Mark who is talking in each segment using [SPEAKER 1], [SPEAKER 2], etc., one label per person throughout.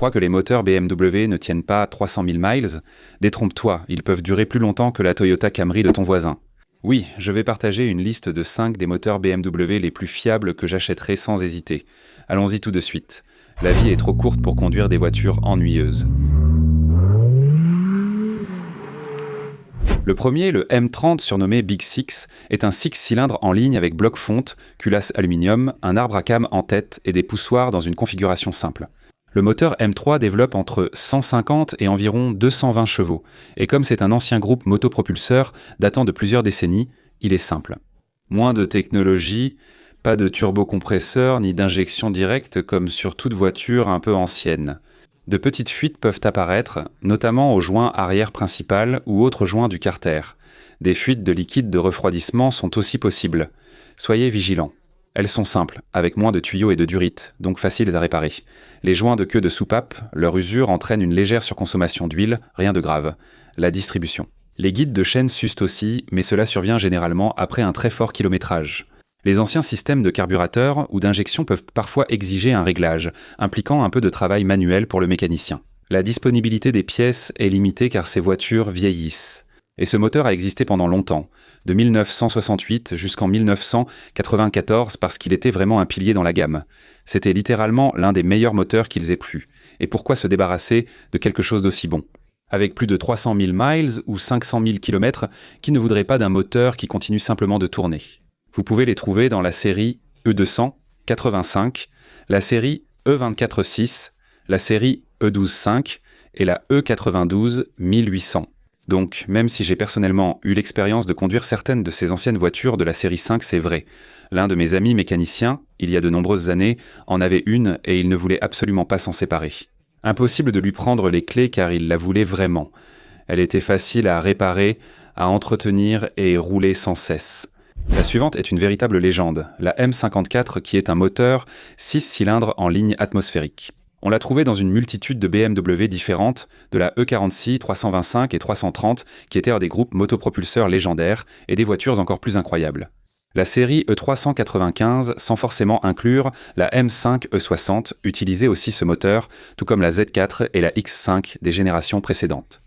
[SPEAKER 1] crois que les moteurs BMW ne tiennent pas 300 000 miles? Détrompe-toi, ils peuvent durer plus longtemps que la Toyota Camry de ton voisin. Oui, je vais partager une liste de 5 des moteurs BMW les plus fiables que j'achèterai sans hésiter. Allons-y tout de suite. La vie est trop courte pour conduire des voitures ennuyeuses. Le premier, le M30 surnommé Big Six, est un 6-cylindres en ligne avec bloc fonte, culasse aluminium, un arbre à cam en tête et des poussoirs dans une configuration simple. Le moteur M3 développe entre 150 et environ 220 chevaux, et comme c'est un ancien groupe motopropulseur datant de plusieurs décennies, il est simple. Moins de technologie, pas de turbocompresseur ni d'injection directe comme sur toute voiture un peu ancienne. De petites fuites peuvent apparaître, notamment au joint arrière principal ou autres joints du carter. Des fuites de liquide de refroidissement sont aussi possibles. Soyez vigilants. Elles sont simples, avec moins de tuyaux et de durites, donc faciles à réparer. Les joints de queue de soupape, leur usure entraîne une légère surconsommation d'huile, rien de grave. La distribution. Les guides de chaîne s'usent aussi, mais cela survient généralement après un très fort kilométrage. Les anciens systèmes de carburateur ou d'injection peuvent parfois exiger un réglage, impliquant un peu de travail manuel pour le mécanicien. La disponibilité des pièces est limitée car ces voitures vieillissent. Et ce moteur a existé pendant longtemps, de 1968 jusqu'en 1994 parce qu'il était vraiment un pilier dans la gamme. C'était littéralement l'un des meilleurs moteurs qu'ils aient pu. Et pourquoi se débarrasser de quelque chose d'aussi bon ? Avec plus de 300 000 miles ou 500 000 km, qui ne voudrait pas d'un moteur qui continue simplement de tourner ? Vous pouvez les trouver dans la série E200 85, la série E24 6, la série E12 5 et la E92 1800. Donc, même si j'ai personnellement eu l'expérience de conduire certaines de ces anciennes voitures de la série 5, c'est vrai. L'un de mes amis mécaniciens, il y a de nombreuses années, en avait une et il ne voulait absolument pas s'en séparer. Impossible de lui prendre les clés car il la voulait vraiment. Elle était facile à réparer, à entretenir et rouler sans cesse. La suivante est une véritable légende, la M54 qui est un moteur 6 cylindres en ligne atmosphérique. On l'a trouvée dans une multitude de BMW différentes, de la E46, 325 et 330 qui étaient des groupes motopropulseurs légendaires et des voitures encore plus incroyables. La série E395 sans forcément inclure la M5 E60 utilisait aussi ce moteur, tout comme la Z4 et la X5 des générations précédentes.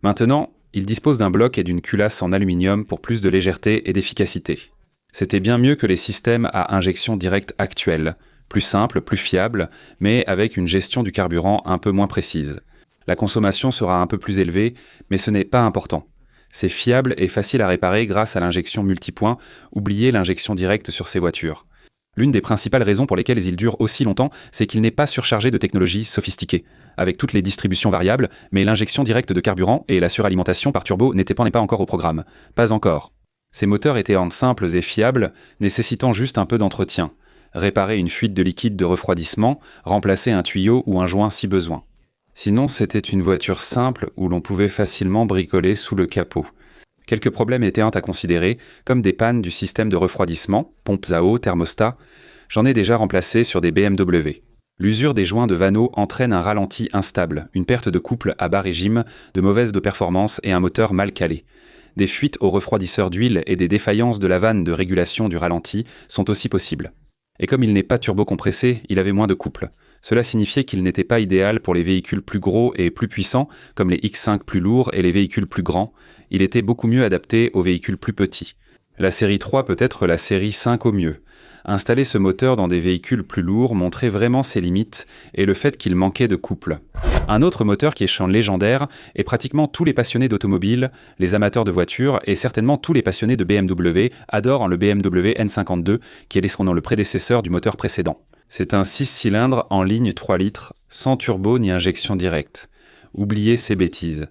[SPEAKER 1] Maintenant, il dispose d'un bloc et d'une culasse en aluminium pour plus de légèreté et d'efficacité. C'était bien mieux que les systèmes à injection directe actuels, plus simples, plus fiables, mais avec une gestion du carburant un peu moins précise. La consommation sera un peu plus élevée, mais ce n'est pas important. C'est fiable et facile à réparer grâce à l'injection multipoint, oubliez l'injection directe sur ces voitures. L'une des principales raisons pour lesquelles il dure aussi longtemps, c'est qu'il n'est pas surchargé de technologies sophistiquées, avec toutes les distributions variables, mais l'injection directe de carburant et la suralimentation par turbo n'étaient pas encore au programme. Pas encore. Ces moteurs étaient simples et fiables, nécessitant juste un peu d'entretien. Réparer une fuite de liquide de refroidissement, remplacer un tuyau ou un joint si besoin. Sinon, c'était une voiture simple où l'on pouvait facilement bricoler sous le capot. Quelques problèmes étaient à considérer, comme des pannes du système de refroidissement, pompes à eau, thermostat. J'en ai déjà remplacé sur des BMW. L'usure des joints de vanneau entraîne un ralenti instable, une perte de couple à bas régime, de mauvaise de performance et un moteur mal calé. Des fuites au refroidisseur d'huile et des défaillances de la vanne de régulation du ralenti sont aussi possibles. Et comme il n'est pas turbocompressé, il avait moins de couple. Cela signifiait qu'il n'était pas idéal pour les véhicules plus gros et plus puissants, comme les X5 plus lourds et les véhicules plus grands. Il était beaucoup mieux adapté aux véhicules plus petits. La série 3 peut être la série 5 au mieux. Installer ce moteur dans des véhicules plus lourds montrait vraiment ses limites et le fait qu'il manquait de couple. Un autre moteur qui est champ légendaire et pratiquement tous les passionnés d'automobile, les amateurs de voitures et certainement tous les passionnés de BMW adorent le BMW N52 qui est le prédécesseur du moteur précédent. C'est un 6 cylindres en ligne 3 litres, sans turbo ni injection directe. Oubliez ces bêtises.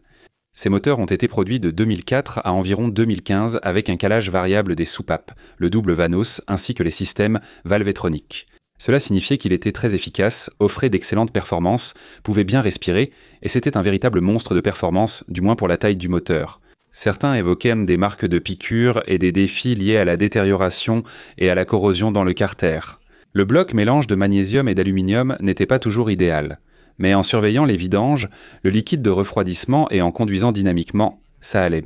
[SPEAKER 1] Ces moteurs ont été produits de 2004 à environ 2015 avec un calage variable des soupapes, le double Vanos ainsi que les systèmes valvétroniques. Cela signifiait qu'il était très efficace, offrait d'excellentes performances, pouvait bien respirer et c'était un véritable monstre de performance, du moins pour la taille du moteur. Certains évoquaient des marques de piqûres et des défis liés à la détérioration et à la corrosion dans le carter. Le bloc mélange de magnésium et d'aluminium n'était pas toujours idéal. Mais en surveillant les vidanges, le liquide de refroidissement et en conduisant dynamiquement, ça allait.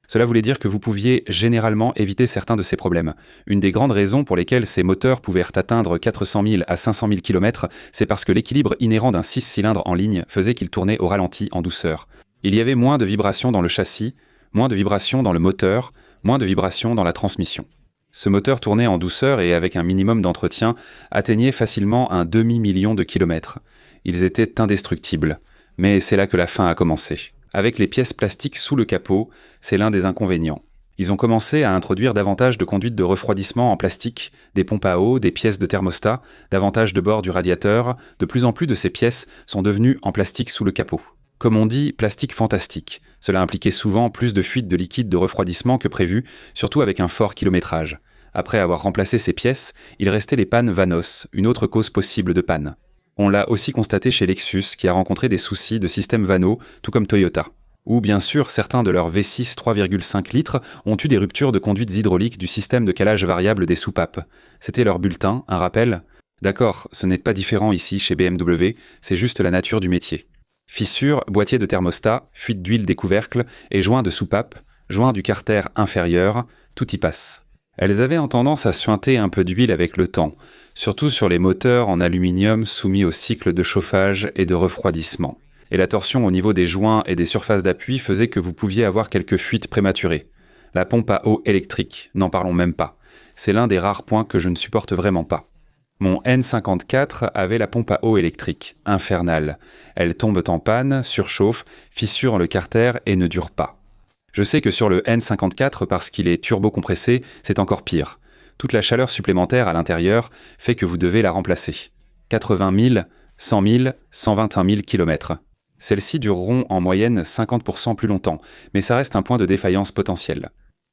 [SPEAKER 1] Cela voulait dire que vous pouviez généralement éviter certains de ces problèmes. Une des grandes raisons pour lesquelles ces moteurs pouvaient atteindre 400 000 à 500 000 km, c'est parce que l'équilibre inhérent d'un 6 cylindres en ligne faisait qu'il tournait au ralenti en douceur. Il y avait moins de vibrations dans le châssis, moins de vibrations dans le moteur, moins de vibrations dans la transmission. Ce moteur tournait en douceur et avec un minimum d'entretien atteignait facilement un demi-million de kilomètres. Ils étaient indestructibles. Mais c'est là que la fin a commencé. Avec les pièces plastiques sous le capot, c'est l'un des inconvénients. Ils ont commencé à introduire davantage de conduites de refroidissement en plastique, des pompes à eau, des pièces de thermostat, davantage de bords du radiateur. De plus en plus de ces pièces sont devenues en plastique sous le capot. Comme on dit, plastique fantastique. Cela impliquait souvent plus de fuites de liquide de refroidissement que prévu, surtout avec un fort kilométrage. Après avoir remplacé ces pièces, il restait les pannes Vanos, une autre cause possible de panne. On l'a aussi constaté chez Lexus, qui a rencontré des soucis de système Vano, tout comme Toyota. Ou bien sûr, certains de leurs V6 3,5 litres ont eu des ruptures de conduites hydrauliques du système de calage variable des soupapes. C'était leur bulletin, un rappel. D'accord, ce n'est pas différent ici chez BMW, c'est juste la nature du métier. Fissures, boîtier de thermostat, fuite d'huile des couvercles et joints de soupape, joints du carter inférieur, tout y passe. Elles avaient en tendance à suinter un peu d'huile avec le temps, surtout sur les moteurs en aluminium soumis au cycle de chauffage et de refroidissement. Et la torsion au niveau des joints et des surfaces d'appui faisait que vous pouviez avoir quelques fuites prématurées. La pompe à eau électrique, n'en parlons même pas. C'est l'un des rares points que je ne supporte vraiment pas. Mon N54 avait la pompe à eau électrique, infernale. Elle tombe en panne, surchauffe, fissure le carter et ne dure pas. Je sais que sur le N54, parce qu'il est turbo-compressé, c'est encore pire. Toute la chaleur supplémentaire à l'intérieur fait que vous devez la remplacer. 80 000, 100 000, 121 000 km. Celles-ci dureront en moyenne 50% plus longtemps, mais ça reste un point de défaillance potentiel.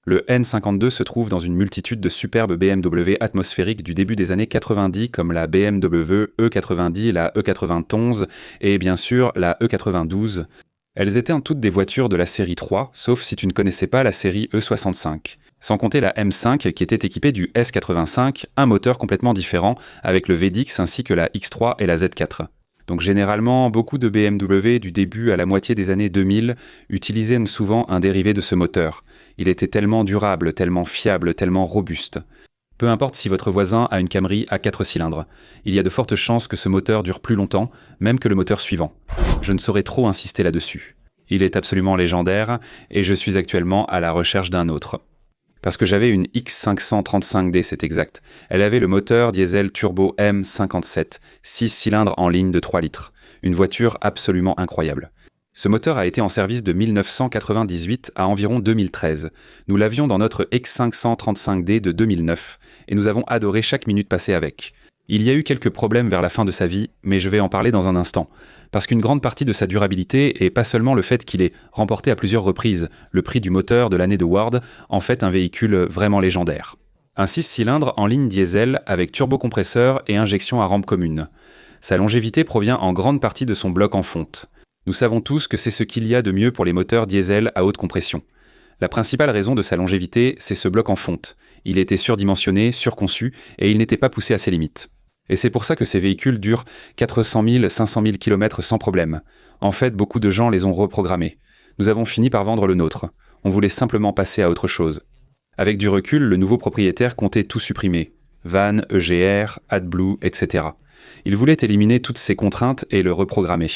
[SPEAKER 1] Le N52 se trouve dans une multitude de superbes BMW atmosphériques du début des années 90 comme la BMW E90, la E91 et bien sûr la E92. Elles étaient en toutes des voitures de la série 3, sauf si tu ne connaissais pas la série E65. Sans compter la M5 qui était équipée du S85, un moteur complètement différent avec le VDX ainsi que la X3 et la Z4. Donc généralement, beaucoup de BMW du début à la moitié des années 2000 utilisaient souvent un dérivé de ce moteur. Il était tellement durable, tellement fiable, tellement robuste. Peu importe si votre voisin a une Camry à 4 cylindres, il y a de fortes chances que ce moteur dure plus longtemps, même que le moteur suivant. Je ne saurais trop insister là-dessus. Il est absolument légendaire et je suis actuellement à la recherche d'un autre. Parce que j'avais une X535D, c'est exact. Elle avait le moteur diesel turbo M57, 6 cylindres en ligne de 3 litres. Une voiture absolument incroyable. Ce moteur a été en service de 1998 à environ 2013. Nous l'avions dans notre X535D de 2009 et nous avons adoré chaque minute passée avec. Il y a eu quelques problèmes vers la fin de sa vie, mais je vais en parler dans un instant. Parce qu'une grande partie de sa durabilité, et pas seulement le fait qu'il ait remporté à plusieurs reprises le prix du moteur de l'année de Ward, en fait un véhicule vraiment légendaire. Un 6 cylindres en ligne diesel avec turbocompresseur et injection à rampe commune. Sa longévité provient en grande partie de son bloc en fonte. Nous savons tous que c'est ce qu'il y a de mieux pour les moteurs diesel à haute compression. La principale raison de sa longévité, c'est ce bloc en fonte. Il était surdimensionné, surconçu, et il n'était pas poussé à ses limites. Et c'est pour ça que ces véhicules durent 400 000, 500 000 km sans problème. En fait, beaucoup de gens les ont reprogrammés. Nous avons fini par vendre le nôtre. On voulait simplement passer à autre chose. Avec du recul, le nouveau propriétaire comptait tout supprimer. Van, EGR, AdBlue, etc. Il voulait éliminer toutes ces contraintes et le reprogrammer.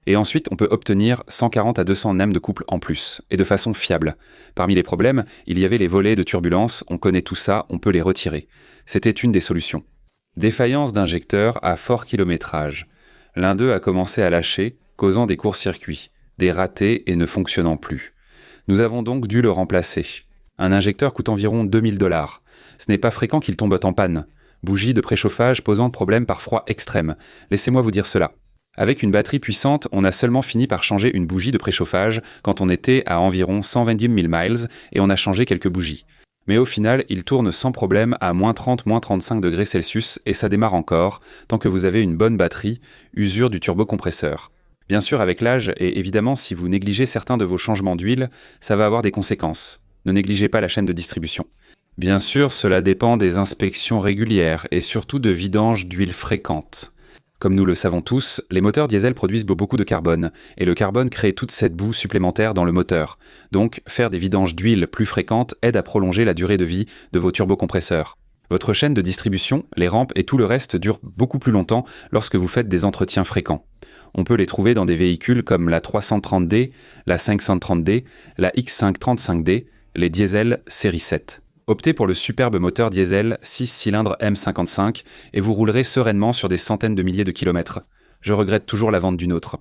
[SPEAKER 1] Et ensuite, on peut obtenir 140 à 200 nm de couple en plus, et de façon fiable. Parmi les problèmes, il y avait les volets de turbulence, on connaît tout ça, on peut les retirer. C'était une des solutions. Défaillance d'injecteurs à fort kilométrage. L'un d'eux a commencé à lâcher, causant des courts-circuits, des ratés et ne fonctionnant plus. Nous avons donc dû le remplacer. Un injecteur coûte environ 2000 $. Ce n'est pas fréquent qu'il tombe en panne. Bougie de préchauffage posant problème par froid extrême. Laissez-moi vous dire cela. Avec une batterie puissante, on a seulement fini par changer une bougie de préchauffage quand on était à environ 120 000 miles et on a changé quelques bougies. Mais au final, il tourne sans problème à moins 30, moins 35 degrés Celsius et ça démarre encore, tant que vous avez une bonne batterie, usure du turbocompresseur. Bien sûr, avec l'âge, et évidemment si vous négligez certains de vos changements d'huile, ça va avoir des conséquences. Ne négligez pas la chaîne de distribution. Bien sûr, cela dépend des inspections régulières et surtout de vidange d'huile fréquentes. Comme nous le savons tous, les moteurs diesel produisent beaucoup de carbone, et le carbone crée toute cette boue supplémentaire dans le moteur. Donc, faire des vidanges d'huile plus fréquentes aide à prolonger la durée de vie de vos turbocompresseurs. Votre chaîne de distribution, les rampes et tout le reste durent beaucoup plus longtemps lorsque vous faites des entretiens fréquents. On peut les trouver dans des véhicules comme la 330D, la 530D, la X535D, les diesels série 7. Optez pour le superbe moteur diesel 6 cylindres M55 et vous roulerez sereinement sur des centaines de milliers de kilomètres. Je regrette toujours la vente d'une autre.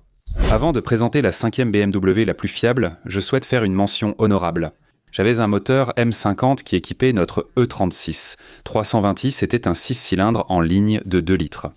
[SPEAKER 1] Avant de présenter la 5e BMW la plus fiable, je souhaite faire une mention honorable. J'avais un moteur M50 qui équipait notre E36. 320i, c'était un 6 cylindres en ligne de 2 litres.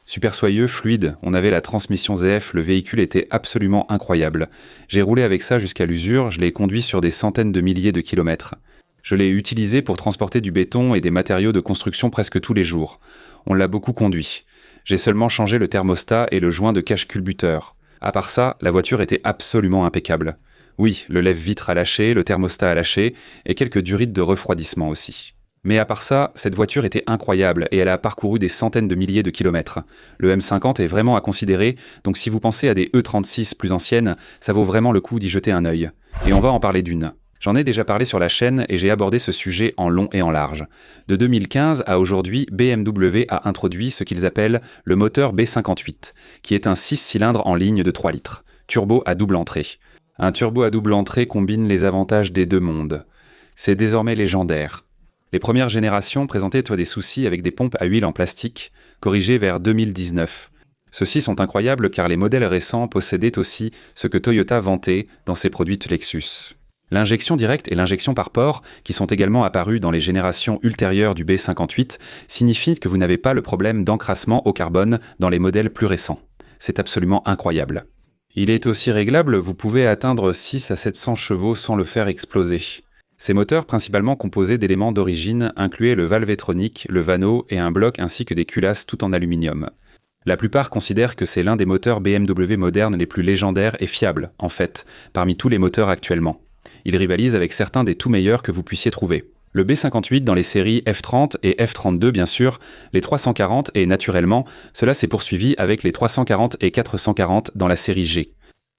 [SPEAKER 1] Super soyeux, fluide, on avait la transmission ZF, le véhicule était absolument incroyable. J'ai roulé avec ça jusqu'à l'usure, je l'ai conduit sur des centaines de milliers de kilomètres. Je l'ai utilisé pour transporter du béton et des matériaux de construction presque tous les jours. On l'a beaucoup conduit. J'ai seulement changé le thermostat et le joint de cache-culbuteur. À part ça, la voiture était absolument impeccable. Oui, le lève-vitre a lâché, le thermostat a lâché, et quelques durites de refroidissement aussi. Mais à part ça, cette voiture était incroyable et elle a parcouru des centaines de milliers de kilomètres. Le M50 est vraiment à considérer, donc si vous pensez à des E36 plus anciennes, ça vaut vraiment le coup d'y jeter un œil. Et on va en parler d'une. J'en ai déjà parlé sur la chaîne et j'ai abordé ce sujet en long et en large. De 2015 à aujourd'hui, BMW a introduit ce qu'ils appellent le moteur B58, qui est un 6 cylindres en ligne de 3 litres, turbo à double entrée. Un turbo à double entrée combine les avantages des deux mondes. C'est désormais légendaire. Les premières générations présentaient des soucis avec des pompes à huile en plastique, corrigées vers 2019. Ceux-ci sont incroyables car les modèles récents possédaient aussi ce que Toyota vantait dans ses produits Lexus. L'injection directe et l'injection par port, qui sont également apparues dans les générations ultérieures du B58, signifient que vous n'avez pas le problème d'encrassement au carbone dans les modèles plus récents. C'est absolument incroyable. Il est aussi réglable, vous pouvez atteindre 6 à 700 chevaux sans le faire exploser. Ces moteurs, principalement composés d'éléments d'origine, incluaient le valvétronique, le vanneau et un bloc ainsi que des culasses tout en aluminium. La plupart considèrent que c'est l'un des moteurs BMW modernes les plus légendaires et fiables, en fait, parmi tous les moteurs actuellement. Il rivalise avec certains des tout meilleurs que vous puissiez trouver. Le B58 dans les séries F30 et F32 bien sûr, les 340 et naturellement, cela s'est poursuivi avec les 340 et 440 dans la série G.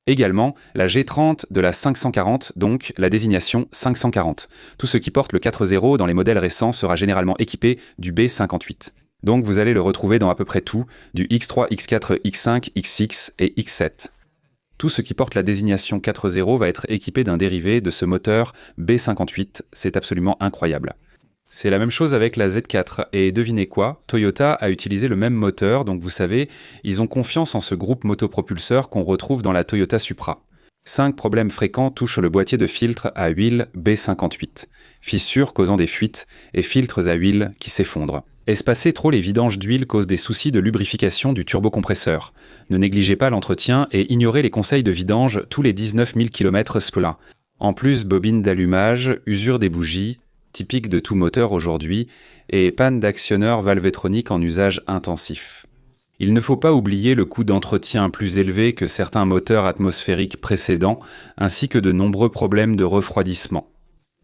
[SPEAKER 1] Également, la G30 de la 540, donc la désignation 540. Tout ce qui porte le 4.0 dans les modèles récents sera généralement équipé du B58. Donc vous allez le retrouver dans à peu près tout, du X3, X4, X5, X6 et X7. Tout ce qui porte la désignation 4.0 va être équipé d'un dérivé de ce moteur B58, c'est absolument incroyable. C'est la même chose avec la Z4, et devinez quoi, Toyota a utilisé le même moteur, donc vous savez, ils ont confiance en ce groupe motopropulseur qu'on retrouve dans la Toyota Supra. 5 problèmes fréquents touchent le boîtier de filtre à huile B58. Fissures causant des fuites et filtres à huile qui s'effondrent. Espacer trop les vidanges d'huile cause des soucis de lubrification du turbocompresseur. Ne négligez pas l'entretien et ignorez les conseils de vidange tous les 19 000 km plein. En plus, bobine d'allumage, usure des bougies, typique de tout moteur aujourd'hui, et panne d'actionneur valvétronique en usage intensif. Il ne faut pas oublier le coût d'entretien plus élevé que certains moteurs atmosphériques précédents, ainsi que de nombreux problèmes de refroidissement.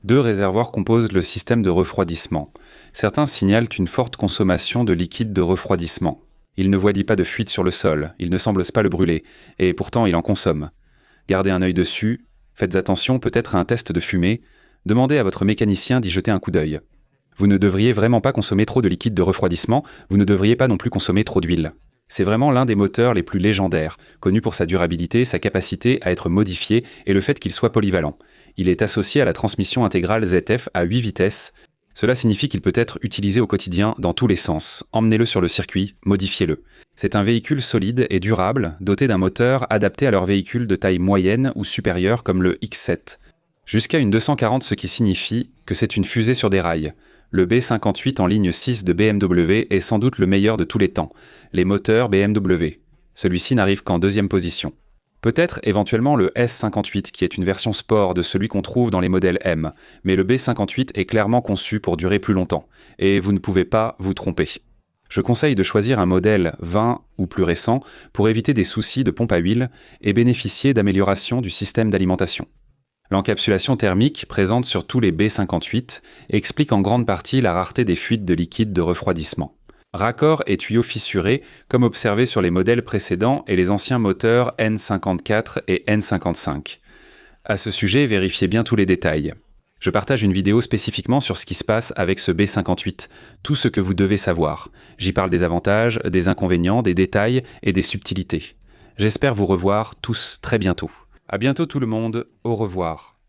[SPEAKER 1] 2 réservoirs composent le système de refroidissement. Certains signalent une forte consommation de liquide de refroidissement. Il ne voit pas de fuite sur le sol, il ne semble pas le brûler, et pourtant il en consomme. Gardez un œil dessus, faites attention peut-être à un test de fumée, demandez à votre mécanicien d'y jeter un coup d'œil. Vous ne devriez vraiment pas consommer trop de liquide de refroidissement, vous ne devriez pas non plus consommer trop d'huile. C'est vraiment l'un des moteurs les plus légendaires, connu pour sa durabilité, sa capacité à être modifié et le fait qu'il soit polyvalent. Il est associé à la transmission intégrale ZF à 8 vitesses. Cela signifie qu'il peut être utilisé au quotidien dans tous les sens. Emmenez-le sur le circuit, modifiez-le. C'est un véhicule solide et durable, doté d'un moteur adapté à leur véhicule de taille moyenne ou supérieure comme le X7. Jusqu'à une 240, ce qui signifie que c'est une fusée sur des rails. Le B58 en ligne 6 de BMW est sans doute le meilleur de tous les temps. Les moteurs BMW. Celui-ci n'arrive qu'en 2e position. Peut-être éventuellement le S58 qui est une version sport de celui qu'on trouve dans les modèles M, mais le B58 est clairement conçu pour durer plus longtemps, et vous ne pouvez pas vous tromper. Je conseille de choisir un modèle 20 ou plus récent pour éviter des soucis de pompe à huile et bénéficier d'améliorations du système d'alimentation. L'encapsulation thermique, présente sur tous les B58, explique en grande partie la rareté des fuites de liquide de refroidissement. Raccords et tuyaux fissurés, comme observé sur les modèles précédents et les anciens moteurs N54 et N55. À ce sujet, vérifiez bien tous les détails. Je partage une vidéo spécifiquement sur ce qui se passe avec ce B58, tout ce que vous devez savoir. J'y parle des avantages, des inconvénients, des détails et des subtilités. J'espère vous revoir tous très bientôt. À bientôt tout le monde, au revoir.